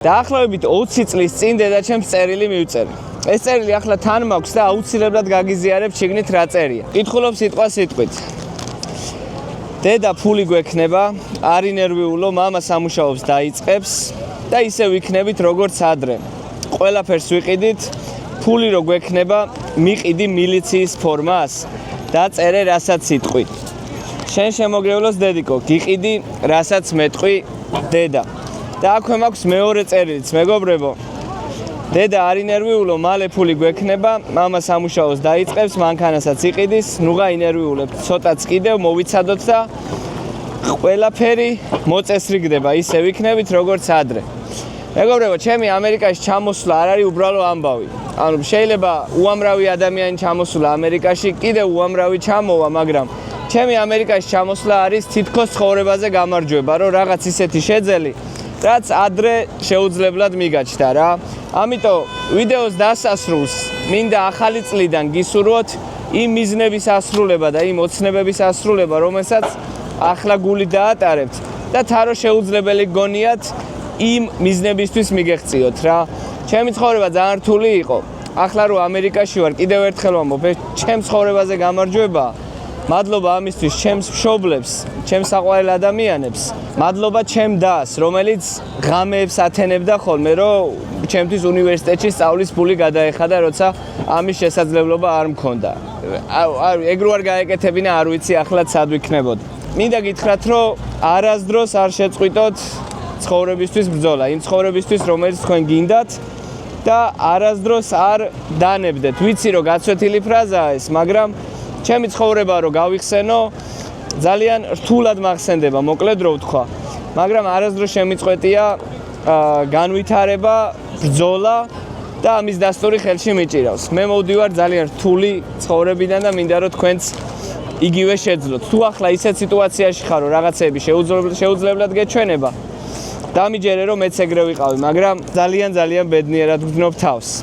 დაახლოებით 20 წლის წინ დედაჩემს წერილი მივწერე. ეს წერილი ახლა თან მაქვს და აუცილებლად გაგიზიარებ შიგნით რა წერია. კითხულობ სიტყვა სიტყვით. დედა ფული გვექნება, არ ინერვიულო, მამა სამუშაობს დაიწყებს და ისე ვიქნებით როგორც ადრე. ყველაფერს ვიყიდით, ფული რო გვექნება, მიყიდი მილიციის ფორმას და წერე რასაც სიტყვით. შენ შემოგრევლოს დედიკო, გიყიდი რასაც მეტყვი დედა. და აქვე მაქვს მეორე წერილიც, მეგობრებო. დედა არ ინერვიულო, მალე ფული გვექნება, მამა სამუშაოს დაიწყებს, მანქანასაც იყიდის, ნუღა ინერვიულებთ, ცოტაც კიდევ მოვიცადოთ და ყველაფერი მოწესრიგდება, ისე ვიქნებით როგორც ადრე. მეგობრებო, ჩემი ამერიკაში ჩამოსვლა არ არის უბრალო ამბავი. ანუ შეიძლება უამრავი ადამიანი ჩამოსვლა ამერიკაში, კიდევ უამრავი ჩამოვა, მაგრამ ჩემი ამერიკაში ჩამოსვლა არის თითქოს ცხოვრებაზე გამარჯვება, რომ რაღაც ისეთი შეძელი რაც ადრე შეუძლებლად მიგაჩნდა რა. ამიტომ ვიდეოს დასასრულს მინდა ახალი წლიდან გისურვოთ იმ მიზნების ასრულება და იმ ოცნებების ასრულება, რომელსაც ახლა გული დაატარებთ და თარო შეუძლებელი გონიათ იმ მიზნებისთვის მიგეღწიოთ რა. ჩემი ცხოვრება ძალიან რთული იყო. ახლა რომ ამერიკაში ვარ, კიდევ ერთხელ ვამბობ, ჩემს ცხოვრებაზე გამარჯვება. მადლობა ამისთვის ჩემს მშობლებს, ჩემს საყვარელ ადამიანებს. მადლობა ჩემ დას, რომელიც ღამეებს ათენებდა ხოლმე, რომ ჩემთვის უნივერსიტეტში სწავლის ფული გადაეხადა, როცა ამის შესაძლებლობა არ მქონდა. ეგ რო არ გაეკეთებინა, არ ვიცი ახლა სად ვიქნებოდი. მინდა გითხრათ, რომ არასდროს არ შეწყვიტოთ ცხოვრებისთვის ბრძოლა, იმ ცხოვრებისთვის, რომელიც თქვენ გინდათ და არასდროს არ დანებდეთ. ვიცი, რომ გაცვეთილი ფრაზაა ეს, მაგრამ ჩემი ცხოვრება რო გავიხსენო, ძალიან რთულად მახსენდება, მოკლედ რო ვთქვა. მაგრამ არასდროს შემიწყვეტია განვითარება, ბრძოლა და ამის დასტური ხელში მიჭირავს. მე მოვდივარ ძალიან რთული ცხოვრებიდან და მინდა რომ თქვენც იგივე შეძლოთ. თუ ახლა ისეთ სიტუაციაში ხარო, რაღაცები შეუძლებლად გეჩვენება, დამიჯერე რომ მეც ეგრე ვიყავი, მაგრამ ძალიან ბედნიერად ვგრძნობ თავს.